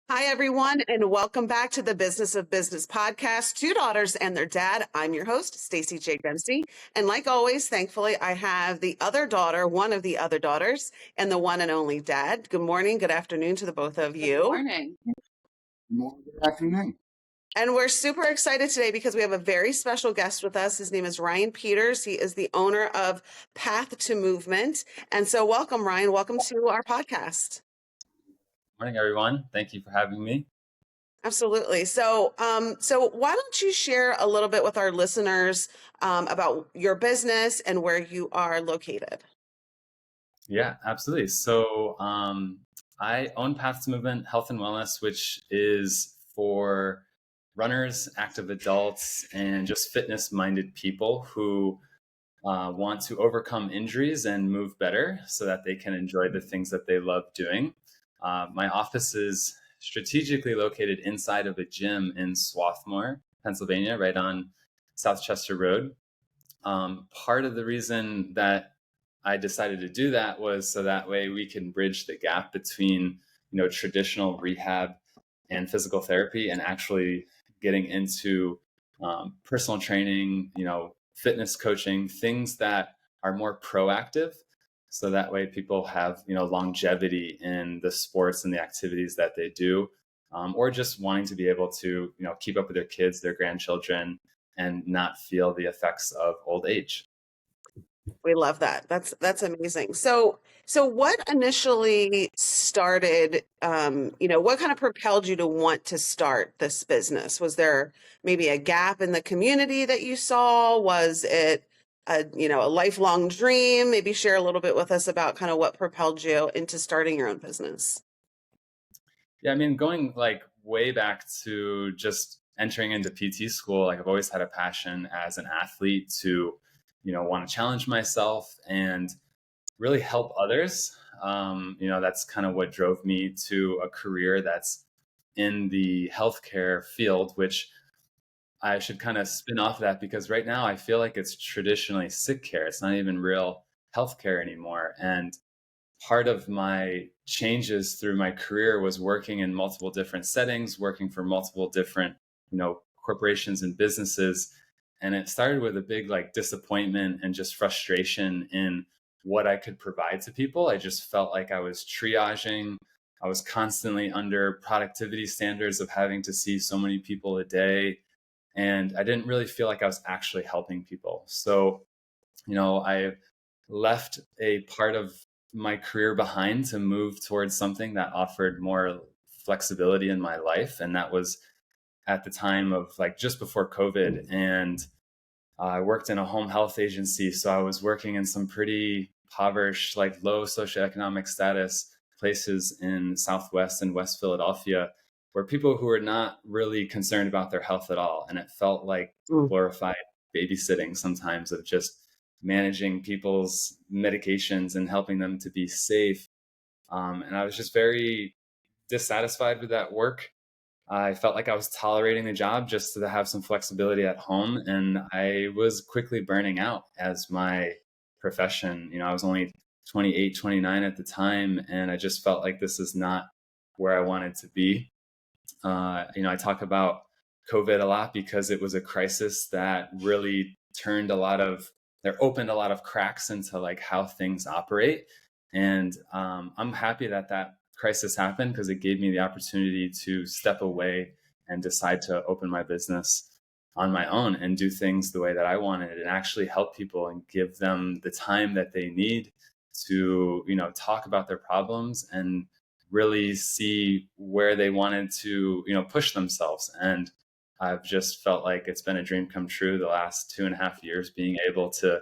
Hi, everyone, and welcome back to the Business of Business podcast, Two Daughters and Their Dad. I'm your host, Staci J Dempsey. And like always, thankfully, I have the other daughter, one of the other daughters, and the one and only dad. Good morning, good afternoon to the both of Good you. morning. Good afternoon. And we're super excited today because we have a very special guest with us. His name is Ryan Peeters. He is the owner of Path to Movement. And so welcome, Ryan. Welcome to our podcast. Morning, everyone. Thank you for having me. Absolutely. So why don't you share a little bit with our listeners about your business and where you are located? Yeah, absolutely. So I own Path to Movement Health and Wellness, which is for runners, active adults, and just fitness-minded people who want to overcome injuries and move better so that they can enjoy the things that they love doing. My office is strategically located inside of a gym in Swarthmore, Pennsylvania, right on South Chester Road. Part of the reason that I decided to do that was so that way we can bridge the gap between, traditional rehab and physical therapy and actually getting into personal training, fitness coaching, things that are more proactive. So that way people have, longevity in the sports and the activities that they do, or just wanting to be able to, keep up with their kids, their grandchildren, and not feel the effects of old age. We love that. That's amazing. So what initially started, what kind of propelled you to want to start this business? Was there maybe a gap in the community that you saw? Was it a lifelong dream? Maybe share a little bit with us about kind of what propelled you into starting your own business. Yeah, I mean, going like way back to just entering into PT school, like I've always had a passion as an athlete to, want to challenge myself and really help others. That's kind of what drove me to a career that's in the healthcare field, which I should kind of spin off of that because right now I feel like it's traditionally sick care. It's not even real healthcare anymore. And part of my changes through my career was working in multiple different settings, working for multiple different, corporations and businesses. And it started with a big like disappointment and just frustration in what I could provide to people. I just felt like I was triaging. I was constantly under productivity standards of having to see so many people a day. And I didn't really feel like I was actually helping people. So, I left a part of my career behind to move towards something that offered more flexibility in my life. And that was at the time of like just before COVID. And I worked in a home health agency. So I was working in some pretty impoverished, like low socioeconomic status places in Southwest and West Philadelphia, where people who were not really concerned about their health at all. And it felt like glorified babysitting sometimes of just managing people's medications and helping them to be safe. And I was just very dissatisfied with that work. I felt like I was tolerating the job just to have some flexibility at home. And I was quickly burning out as my profession. I was only 28, 29 at the time. And I just felt like this is not where I wanted to be. I talk about COVID a lot because it was a crisis that really opened a lot of cracks into like how things operate. And I'm happy that that crisis happened because it gave me the opportunity to step away and decide to open my business on my own and do things the way that I wanted and actually help people and give them the time that they need to, talk about their problems and really see where they wanted to, push themselves. And I've just felt like it's been a dream come true the last 2.5 years, being able to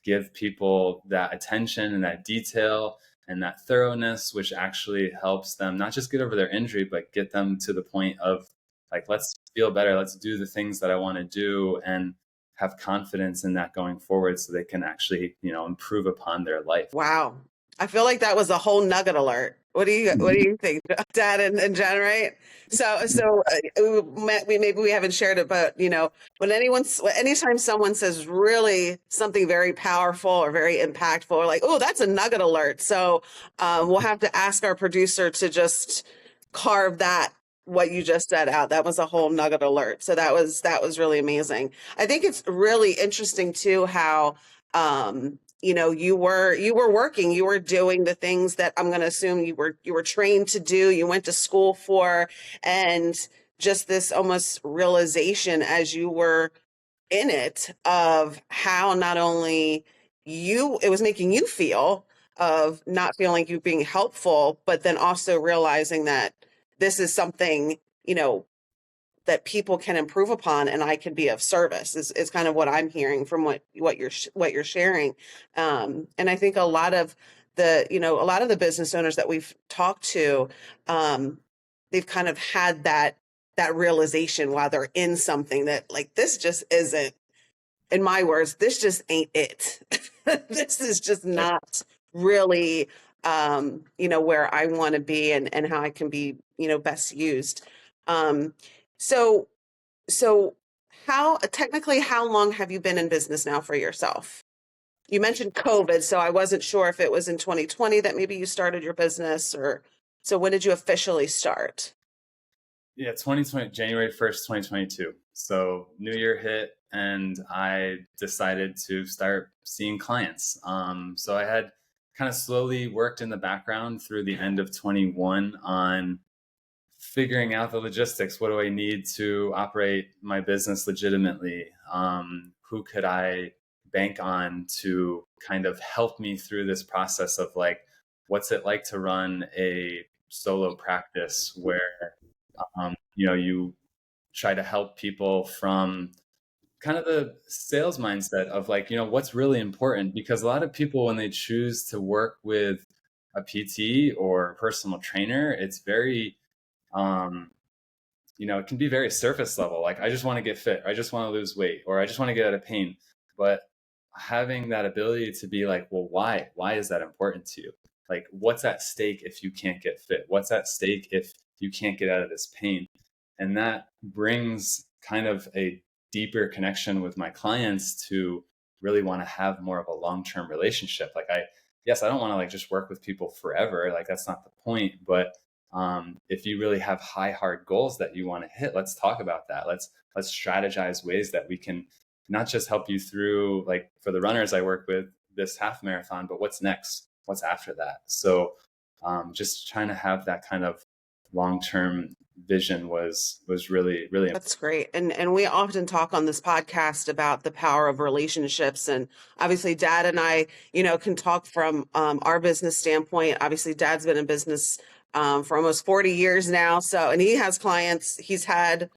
give people that attention and that detail and that thoroughness, which actually helps them not just get over their injury, but get them to the point of like, let's feel better. Let's do the things that I want to do and have confidence in that going forward so they can actually, improve upon their life. Wow. I feel like that was a whole nugget alert. What do you think, Dad and Jen, right? Maybe we haven't shared it, but anytime someone says really something very powerful or very impactful, or like, oh, that's a nugget alert. So we'll have to ask our producer to just carve that what you just said out. That was a whole nugget alert. So that was really amazing. I think it's really interesting too how you were working, you were doing the things that I'm going to assume you were trained to do, you went to school for, and just this almost realization as you were in it of how not only it was making you feel of not feeling like you being helpful, but then also realizing that this is something, that people can improve upon and I can be of service is kind of what I'm hearing from what you're sharing. And I think a lot of the business owners that we've talked to, they've kind of had that realization while they're in something that like this just isn't, in my words, this just ain't it. This is just not really where I want to be and how I can be, best used. Um so so how long have you been in business now for yourself? You mentioned COVID, so I wasn't sure if it was in 2020 that maybe you started your business, or so when did you officially start? Yeah, 2020, January 1st, 2022. So New Year hit and I decided to start seeing clients. So I had kind of slowly worked in the background through the end of 21 on figuring out the logistics. What do I need to operate my business legitimately? Who could I bank on to kind of help me through this process of like, what's it like to run a solo practice where you try to help people from kind of the sales mindset of like, what's really important? Because a lot of people, when they choose to work with a PT or a personal trainer, it's very, um, it can be very surface level. Like, I just want to get fit, or I just want to lose weight, or I just want to get out of pain. But having that ability to be like, well, why? Why is that important to you? Like, what's at stake if you can't get fit? What's at stake if you can't get out of this pain? And that brings kind of a deeper connection with my clients to really want to have more of a long-term relationship. Like, yes, I don't want to like just work with people forever. Like, that's not the point. But if you really have high, hard goals that you want to hit, let's talk about that. Let's strategize ways that we can not just help you through, like for the runners I work with, this half marathon, but what's next? What's after that? So just trying to have that kind of long-term vision was really, really important. That's great. And we often talk on this podcast about the power of relationships. And obviously Dad and I, can talk from our business standpoint. Obviously Dad's been in business for almost 40 years now. So, and he has clients he's had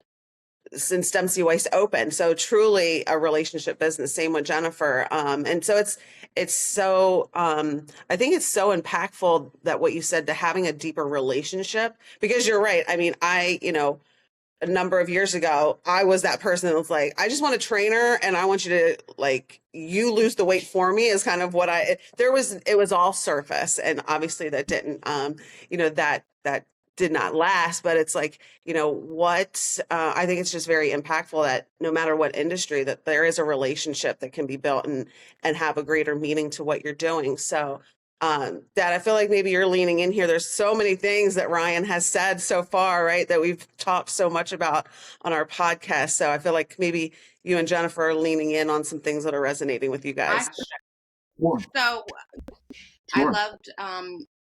since Dempsey Waste opened. So truly a relationship business. Same with Jennifer. And so it's so I think it's so impactful that what you said, to having a deeper relationship, because you're right. I mean, a number of years ago, I was that person that was like, I just want a trainer and I want you to like, you lose the weight for me is kind of what it was all surface. And obviously that didn't, that did not last, but it's like, I think it's just very impactful that no matter what industry, that there is a relationship that can be built and have a greater meaning to what you're doing. So Dad, I feel like maybe you're leaning in here. There's so many things that Ryan has said so far, right? That we've talked so much about on our podcast. So I feel like maybe you and Jennifer are leaning in on some things that are resonating with you guys. Sure. So I Sure. loved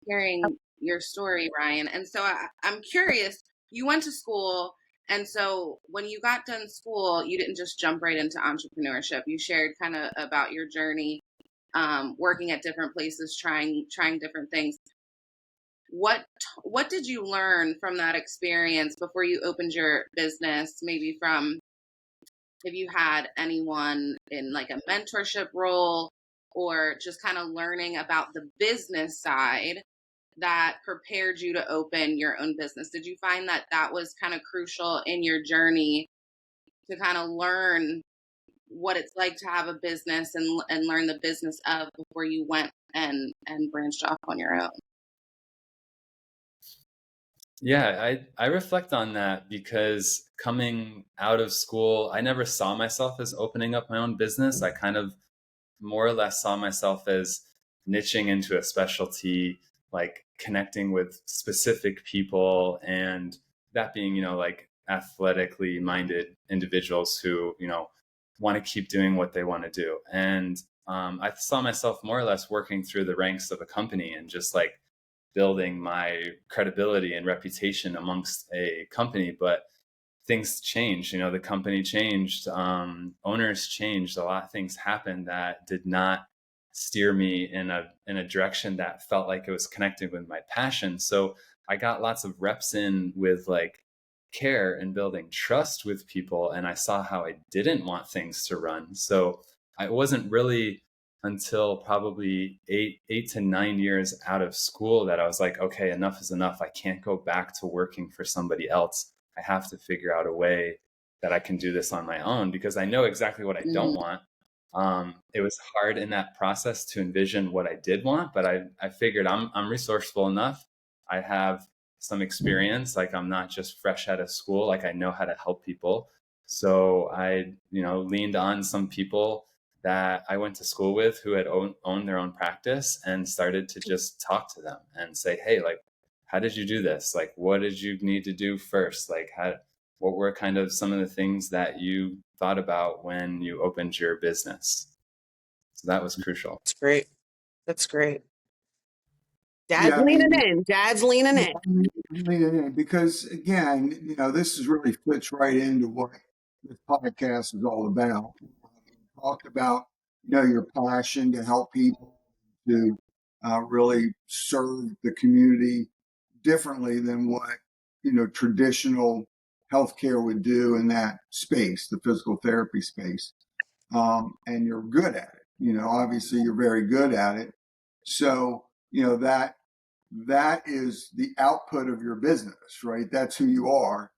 hearing your story, Ryan. And so I'm curious, you went to school. And so when you got done school, you didn't just jump right into entrepreneurship. You shared kind of about your journey, working at different places, trying different things. What did you learn from that experience before you opened your business? Maybe from, if you had anyone in like a mentorship role, or just kind of learning about the business side that prepared you to open your own business. Did you find that that was kind of crucial in your journey to kind of learn what it's like to have a business and learn the business of before you went and branched off on your own? Yeah, I reflect on that because coming out of school, I never saw myself as opening up my own business. I kind of more or less saw myself as niching into a specialty, like connecting with specific people and that being, like athletically minded individuals who, want to keep doing what they want to do. And I saw myself more or less working through the ranks of a company and just like building my credibility and reputation amongst a company. But things changed, the company changed, owners changed, a lot of things happened that did not steer me in a direction that felt like it was connecting with my passion. So I got lots of reps in with like care and building trust with people, and I saw how I didn't want things to run. So I wasn't really until probably 8 to 9 years out of school that I was like, okay, enough is enough. I can't go back to working for somebody else. I have to figure out a way that I can do this on my own, because I know exactly what I don't want. It was hard in that process to envision what I did want, but I figured I'm resourceful enough. I have some experience, like I'm not just fresh out of school, like I know how to help people. So I, leaned on some people that I went to school with who had owned their own practice, and started to just talk to them and say, hey, like, how did you do this? Like, what did you need to do first? Like, what were kind of some of the things that you thought about when you opened your business? So that was crucial. That's great. That's great. Dad's Yeah, I leaning mean, in. Dad's leaning in. I'm leaning in because again, this is really fits right into what this podcast is all about. Talked about, your passion to help people, to really serve the community differently than what, traditional healthcare would do in that space, the physical therapy space. And you're good at it. Obviously you're very good at it. So, that is the output of your business, right? That's who you are.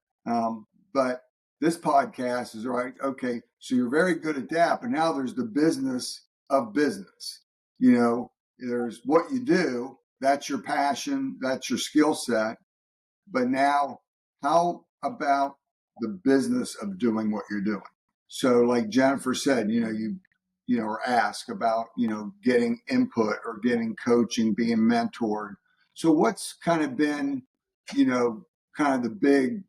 But this podcast is right. Okay. So you're very good at that, but now there's the business of business. There's what you do. That's your passion. That's your skill set. But now how about the business of doing what you're doing? So like Jennifer said, or ask about, getting input or getting coaching, being mentored. So what's kind of been, kind of the big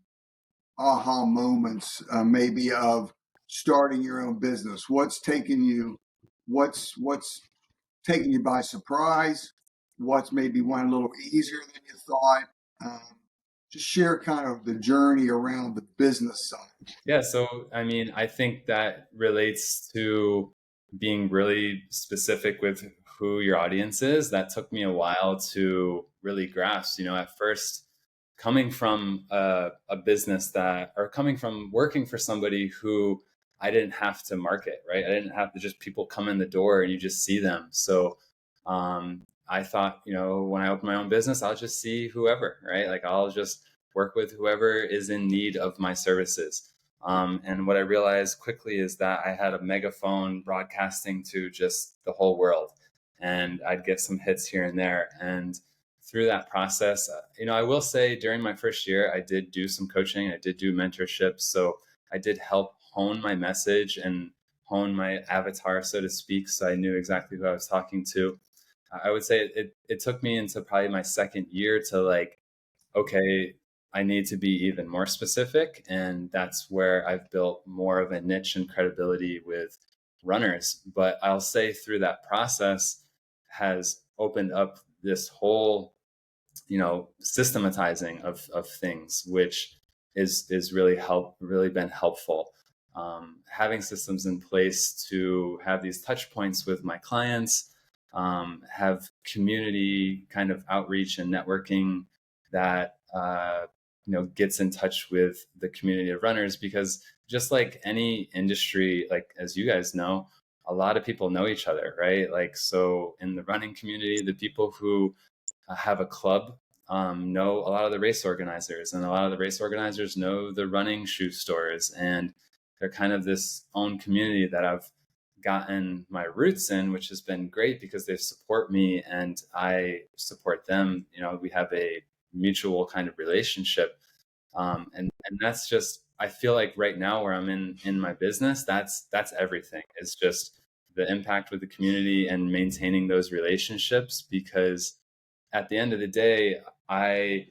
aha moments, maybe of starting your own business? What's taking you by surprise? What's maybe went a little easier than you thought? Um, just share kind of the journey around the business side. Yeah. So, I mean, I think that relates to being really specific with who your audience is. That took me a while to really grasp. At first, coming from a business or coming from working for somebody who I didn't have to market, right? I didn't have to, just people come in the door and you just see them. So I thought, when I open my own business, I'll just see whoever, right? Like I'll just work with whoever is in need of my services. And what I realized quickly is that I had a megaphone broadcasting to just the whole world, and I'd get some hits here and there. And through that process, I will say during my first year, I did do some coaching, I did do mentorship. So I did help hone my message and hone my avatar, so to speak. So I knew exactly who I was talking to. I would say it took me into probably my second year to like, okay, I need to be even more specific. And that's where I've built more of a niche and credibility with runners. But I'll say through that process has opened up this whole, systematizing of things, which is really been helpful. Having systems in place to have these touch points with my clients, have community kind of outreach and networking that gets in touch with the community of runners, because just like any industry, like as you guys know, a lot of people know each other, right? Like, so in the running community, the people who have a club know a lot of the race organizers, and a lot of the race organizers know the running shoe stores, and they're kind of this own community that I've gotten my roots in, which has been great because they support me and I support them. We have a mutual kind of relationship, and that's just, I feel like right now where I'm in my business, that's everything. It's just the impact with the community and maintaining those relationships, because at the end of the day, I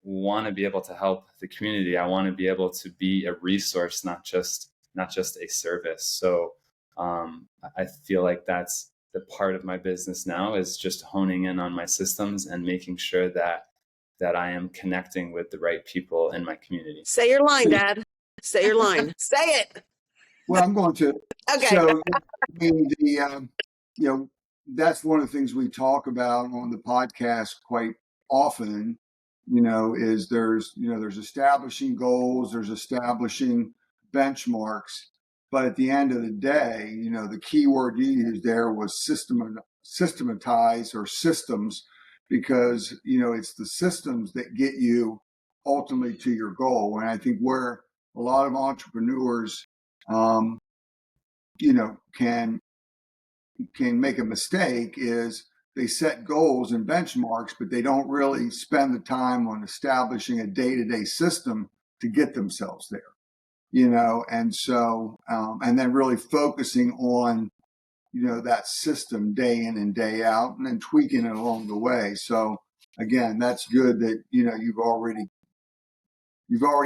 want to be able to help the community. I want to be able to be a resource, not just a service. So I feel like that's the part of my business now, is just honing in on my systems and making sure that I am connecting with the right people in my community. Say your line, Dad. Say your line. Say it. Well, I'm going to. Okay. So, I mean, you know, that's one of the things we talk about on the podcast quite often. Is there's establishing goals, there's establishing benchmarks, but at the end of the day, the key word you used there was systematize or systems, because it's the systems that get you ultimately to your goal. And I think where a lot of entrepreneurs um, can make a mistake is they set goals and benchmarks, but they don't really spend the time on establishing a day-to-day system to get themselves there. And so and then really focusing on that system day in and day out, and then tweaking it along the way. So again, that's good that you've already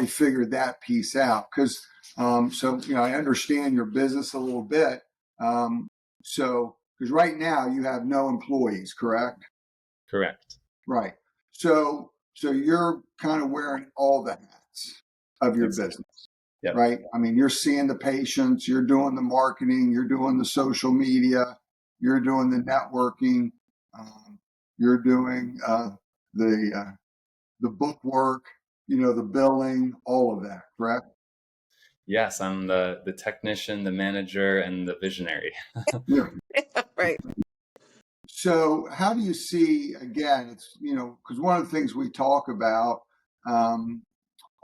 figured that piece out, because so I understand your business a little bit. So because right now you have no employees, correct? Correct. Right. So you're kind of wearing all the hats of your Exactly. business. Yep. Right. I mean, you're seeing the patients, you're doing the marketing, you're doing the social media, you're doing the networking, you're doing the book work, the billing, all of that, correct? Yes, I'm the technician, the manager, and the visionary. Yeah. Right. So how do you see, again, it's, because one of the things we talk about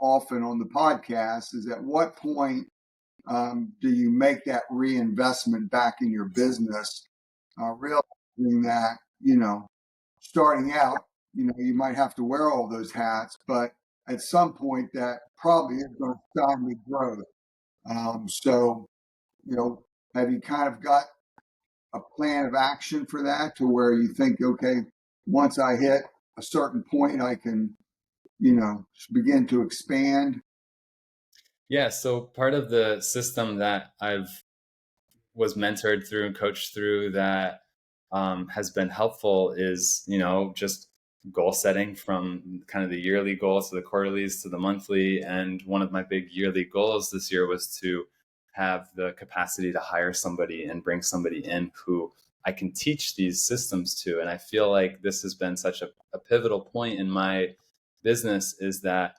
often on the podcast is, at what point do you make that reinvestment back in your business, realizing that, starting out, you might have to wear all those hats, but at some point that probably is going to stymie growth. So, have you kind of got a plan of action for that, to where you think, okay, once I hit a certain point, I can, begin to expand? Yeah, so part of the system that I've was mentored through and coached through that has been helpful is, just goal setting, from kind of the yearly goals to the quarterlies to the monthly. And one of my big yearly goals this year was to have the capacity to hire somebody and bring somebody in who I can teach these systems to. And I feel like this has been such a pivotal point in my business, is that,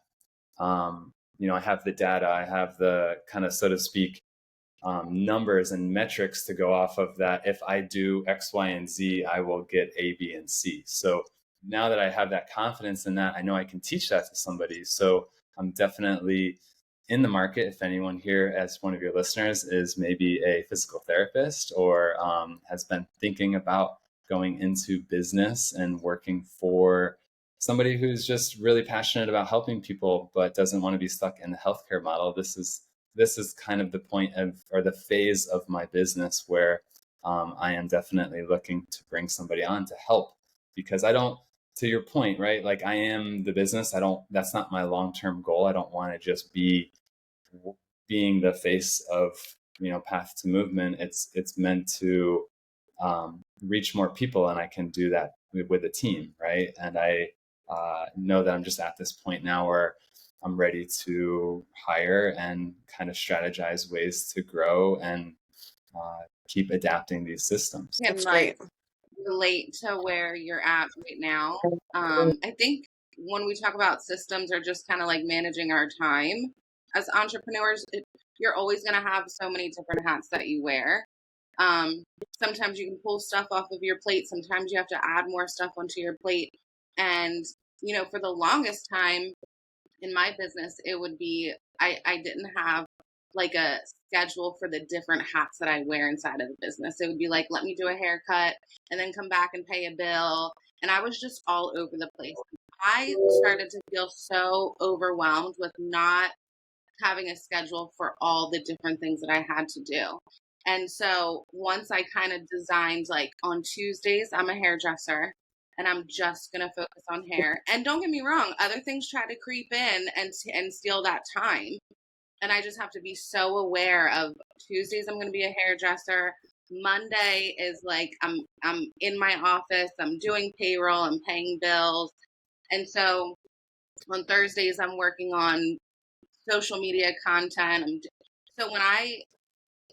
I have the data, I have the kind of, so to speak, numbers and metrics to go off of, that if I do X, Y, and Z, I will get A, B, and C. So now that I have that confidence in that, I know I can teach that to somebody. So I'm definitely in the market. If anyone here, as one of your listeners, is maybe a physical therapist, or has been thinking about going into business and working for somebody who's just really passionate about helping people but doesn't want to be stuck in the healthcare model, this is kind of the point of, or the phase of my business, where I am definitely looking to bring somebody on to help, because I don't, to your point, right? Like, I am the business. That's not my long-term goal. I don't want to just be being the face of, Path to Movement. It's meant to reach more people, and I can do that with a team, right? And I know that I'm just at this point now where I'm ready to hire and kind of strategize ways to grow and keep adapting these systems. That's great. Relate to where you're at right now. I think when we talk about systems, or just kind of like managing our time as entrepreneurs, you're always going to have so many different hats that you wear. Sometimes you can pull stuff off of your plate. Sometimes you have to add more stuff onto your plate. And, for the longest time in my business, it would be, I didn't have like a schedule for the different hats that I wear inside of the business. It would be like, let me do a haircut and then come back and pay a bill. And I was just all over the place. I started to feel so overwhelmed with not having a schedule for all the different things that I had to do. And so once I kind of designed, like, on Tuesdays, I'm a hairdresser. and I'm just going to focus on hair. And don't get me wrong, other things try to creep in and steal that time. And I just have to be so aware of Tuesdays I'm going to be a hairdresser. Monday is like I'm in my office, I'm doing payroll, I'm paying bills. And so on Thursdays I'm working on social media content. So when I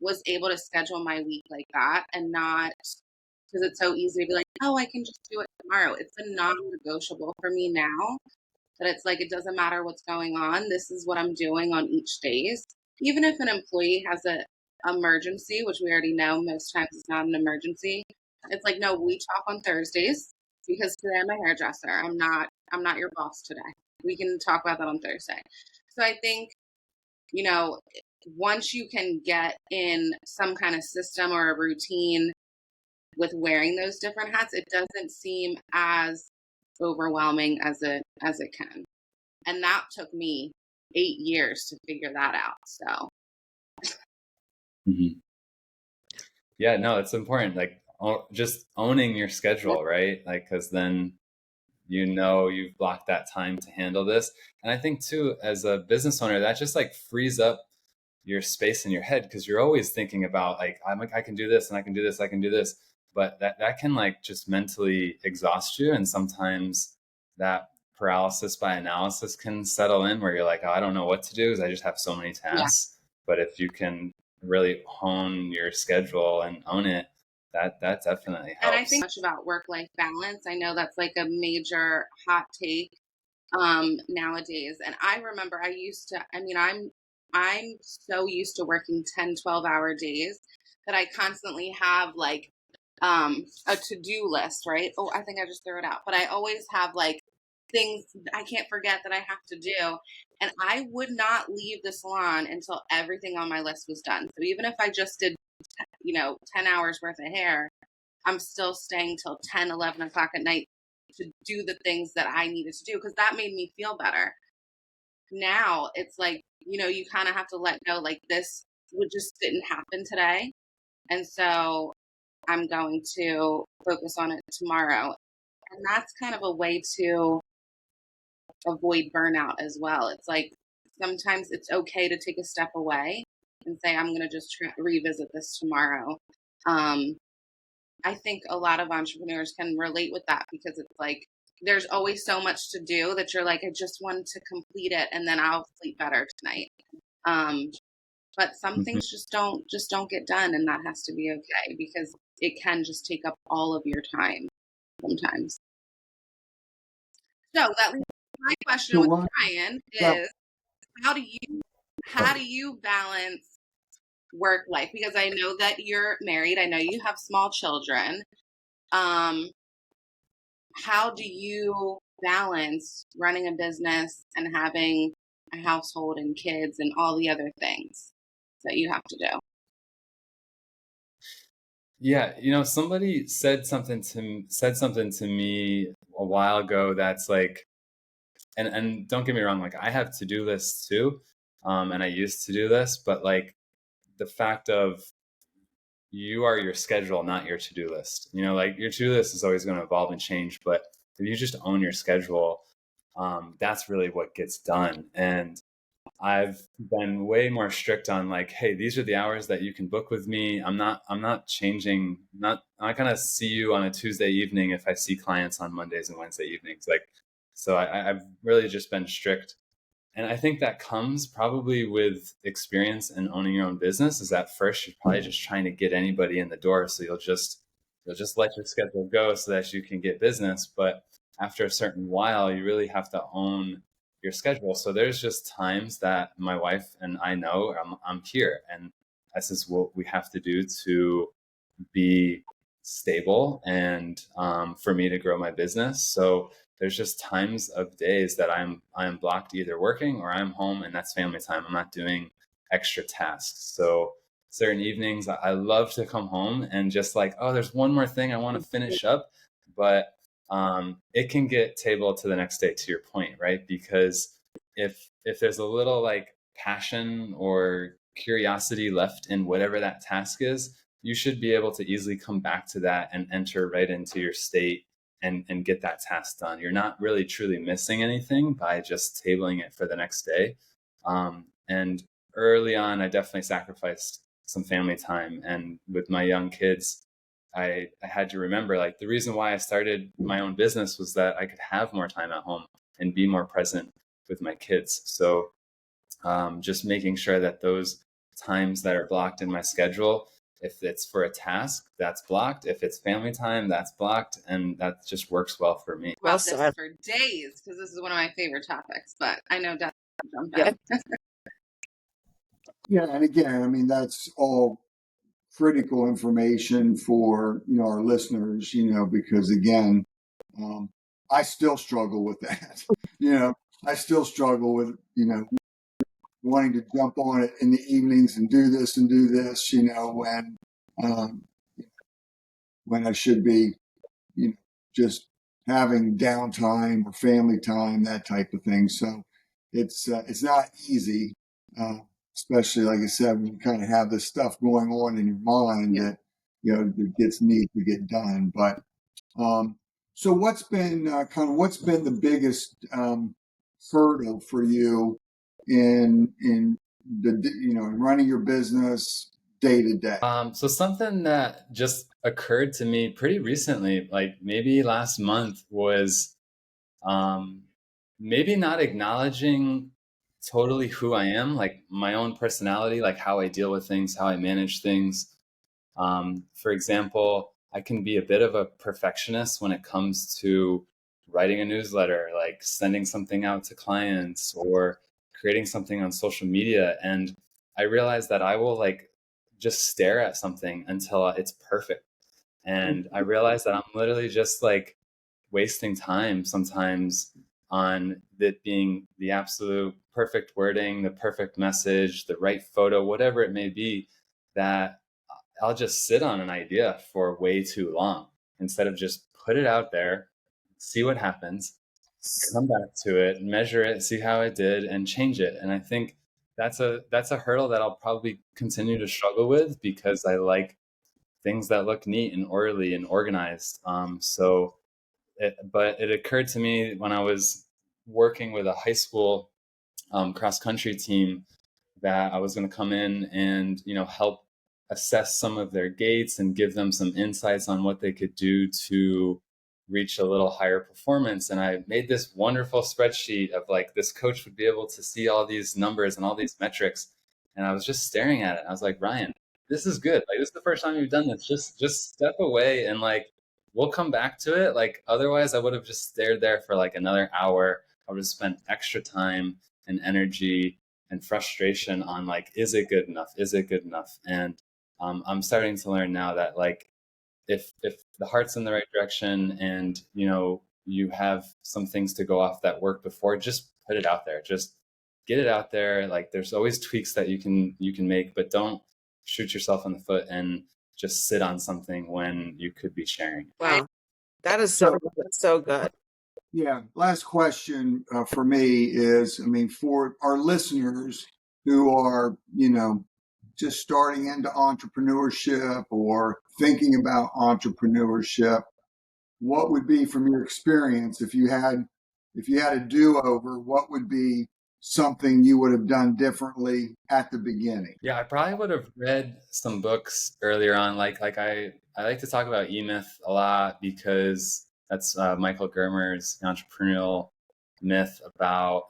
was able to schedule my week like that and not, because it's so easy to be like, oh, I can just do it tomorrow. It's a non-negotiable for me now that it's like, it doesn't matter what's going on. This is what I'm doing on each days. Even if an employee has an emergency, which we already know most times is not an emergency, it's like, no, we talk on Thursdays because today I'm a hairdresser. I'm not your boss today. We can talk about that on Thursday. So I think, you know, once you can get in some kind of system or a routine with wearing those different hats, it doesn't seem as overwhelming as it can. And that took me 8 years to figure that out. So Mm-hmm. Yeah, no, it's important. Like just owning your schedule, right? Like, because then you've blocked that time to handle this. And I think too, as a business owner, that just like frees up your space in your head because you're always thinking about like, I can do this and I can do this, I can do this. But that can like just mentally exhaust you. And sometimes that paralysis by analysis can settle in where you're like, oh, I don't know what to do because I just have so many tasks. But if you can really hone your schedule and own it, that definitely helps. And I think much about work-life balance. I know that's like a major hot take nowadays. And I remember I'm so used to working 10, 12-hour days that I constantly have like a to-do list, right? Oh, I think I just threw it out. But I always have like things I can't forget that I have to do. And I would not leave the salon until everything on my list was done. So even if I just did, 10 hours worth of hair, I'm still staying till 10, 11 o'clock at night to do the things that I needed to do because that made me feel better. Now it's like, you kind of have to let go, like this just didn't happen today. And so I'm going to focus on it tomorrow. And that's kind of a way to avoid burnout as well. It's like sometimes it's okay to take a step away and say, I'm going to just revisit this tomorrow. I think a lot of entrepreneurs can relate with that because it's like there's always so much to do that you're like, I just want to complete it and then I'll sleep better tonight. But some things just don't get done, and that has to be okay because it can just take up all of your time sometimes. So that leads to my question with Ryan is how do you balance work life? Because I know that you're married. I know you have small children. How do you balance running a business and having a household and kids and all the other things that you have to do? Yeah, somebody said something to me a while ago that's like, and don't get me wrong, like I have to-do lists too, and I used to do this, but like the fact of you are your schedule, not your to-do list. Like your to-do list is always going to evolve and change, but if you just own your schedule, that's really what gets done. And I've been way more strict on like, hey, these are the hours that you can book with me. I'm not changing. I'm not gonna see you on a Tuesday evening if I see clients on Mondays and Wednesday evenings. Like, so I've really just been strict. And I think that comes probably with experience and owning your own business. Is at first you're probably just trying to get anybody in the door, so you'll just let your schedule go so that you can get business. But after a certain while, you really have to own your schedule. So there's just times that my wife and I know I'm here, and this is what we have to do to be stable and for me to grow my business. So there's just times of days that I'm blocked either working or I'm home, and that's family time. I'm not doing extra tasks. So certain evenings I love to come home and just like, oh, there's one more thing I want to finish up, but it can get tabled to the next day, to your point, right? Because if there's a little like passion or curiosity left in whatever that task is, you should be able to easily come back to that and enter right into your state and get that task done. You're not really truly missing anything by just tabling it for the next day. And early on, I definitely sacrificed some family time. And with my young kids, I had to remember, like, the reason why I started my own business was that I could have more time at home and be more present with my kids. So just making sure that those times that are blocked in my schedule, if it's for a task, that's blocked. If it's family time, that's blocked. And that just works well for me. Well About this said. for days because this is one of my favorite topics, but I know Deb jumped Yeah. in. Yeah, and again, I mean, that's all critical information for, our listeners, because again, I still struggle with that. I still struggle with, wanting to jump on it in the evenings and do this, um, when I should be, just having downtime or family time, that type of thing. So it's not easy, uh, especially like I said, when you kind of have this stuff going on in your mind that that gets neat to get done. But so what's been what's been the biggest hurdle for you in the in running your business day to day? So something that just occurred to me pretty recently, like maybe last month, was um, maybe not acknowledging totally who I am, like my own personality, like how I deal with things, how I manage things. For example, I can be a bit of a perfectionist when it comes to writing a newsletter, like sending something out to clients or creating something on social media. And I realize that I will like just stare at something until it's perfect. And I realize that I'm literally just like wasting time sometimes on it being the absolute perfect wording, the perfect message, the right photo, whatever it may be, that I'll just sit on an idea for way too long instead of just put it out there, see what happens, come back to it, measure it, see how it did, and change it. And I think that's a hurdle that I'll probably continue to struggle with because I like things that look neat and orderly and organized. But it occurred to me when I was working with a high school cross country team that I was going to come in and help assess some of their gates and give them some insights on what they could do to reach a little higher performance. And I made this wonderful spreadsheet of like this coach would be able to see all these numbers and all these metrics. And I was just staring at it. I was like, Ryan, this is good. Like this is the first time you've done this. Just step away and like we'll come back to it. Like otherwise I would have just stared there for like another hour. I would have spent extra time and energy and frustration on like, is it good enough? Is it good enough? And I'm starting to learn now that like, if the heart's in the right direction and you have some things to go off that work before, just put it out there. Just get it out there. Like, there's always tweaks that you can make, but don't shoot yourself in the foot and just sit on something when you could be sharing. Wow. That is So so good. yeah, last question for me is, I mean, for our listeners who are, just starting into entrepreneurship or thinking about entrepreneurship, what would be, from your experience, if you had a do-over, what would be something you would have done differently at the beginning? Yeah, I probably would have read some books earlier on. I like to talk about E-Myth a lot because that's Michael Germer's entrepreneurial myth about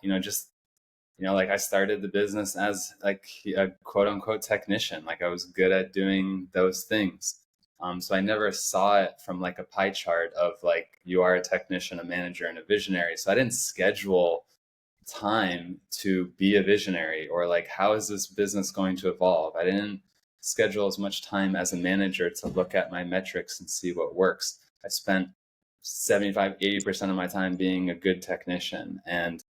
like I started the business as like a quote unquote technician. Like I was good at doing those things. So I never saw it from like a pie chart of like you are a technician, a manager, and a visionary. So I didn't schedule time to be a visionary or like how is this business going to evolve. I didn't schedule as much time as a manager to look at my metrics and see what works. I spent 75-80% of my time being a good technician. And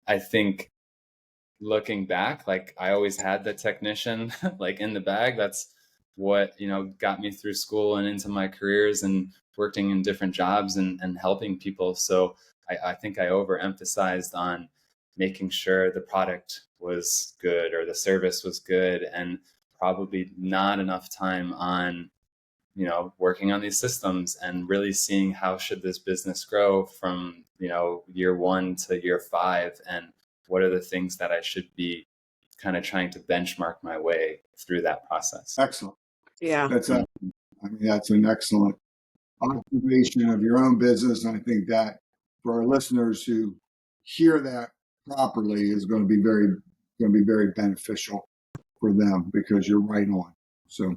I think looking back, like I always had the technician like in the bag. That's what got me through school and into my careers and working in different jobs and helping people. So I think I overemphasized on making sure the product was good or the service was good, and probably not enough time on working on these systems and really seeing how should this business grow from, year 1 to year 5, and what are the things that I should be kind of trying to benchmark my way through that process. Excellent. Yeah. That's that's an excellent observation of your own business. And I think that for our listeners who hear that properly is going to be very beneficial for them, because you're right on. So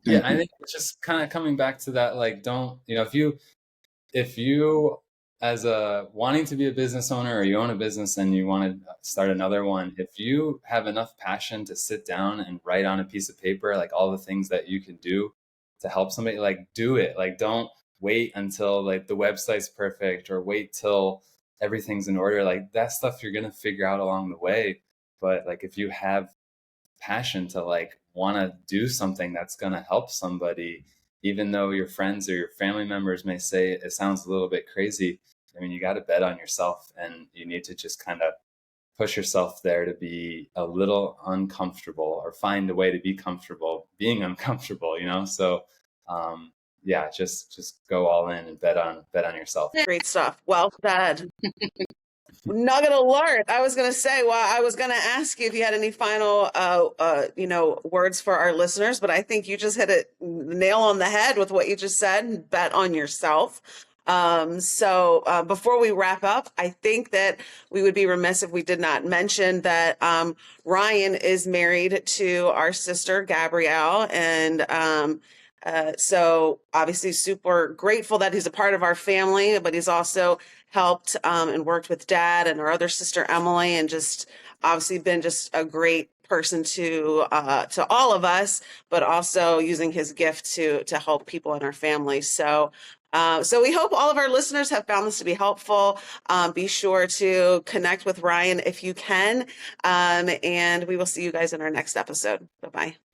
yeah, I think it's just kind of coming back to that, like, don't, if you as a wanting to be a business owner, or you own a business and you want to start another one, if you have enough passion to sit down and write on a piece of paper, like, all the things that you can do to help somebody, like, do it. Like, don't wait until like the website's perfect, or wait till everything's in order. Like, that stuff you're going to figure out along the way. But like, if you have passion to like want to do something that's going to help somebody, even though your friends or your family members may say it sounds a little bit crazy, I mean, you got to bet on yourself, and you need to just kind of push yourself there to be a little uncomfortable, or find a way to be comfortable being uncomfortable, So, just go all in and bet on yourself. Great stuff. Well said. Nugget alert. I was going to say, well, I was going to ask you if you had any final, words for our listeners, but I think you just hit it nail on the head with what you just said. Bet on yourself. So before we wrap up, I think that we would be remiss if we did not mention that Ryan is married to our sister, Gabrielle, and so obviously super grateful that he's a part of our family, but he's also helped and worked with Dad and our other sister, Emily, and just obviously been just a great person to all of us, but also using his gift to help people in our family. So we hope all of our listeners have found this to be helpful. Be sure to connect with Ryan if you can, and we will see you guys in our next episode. Bye-bye.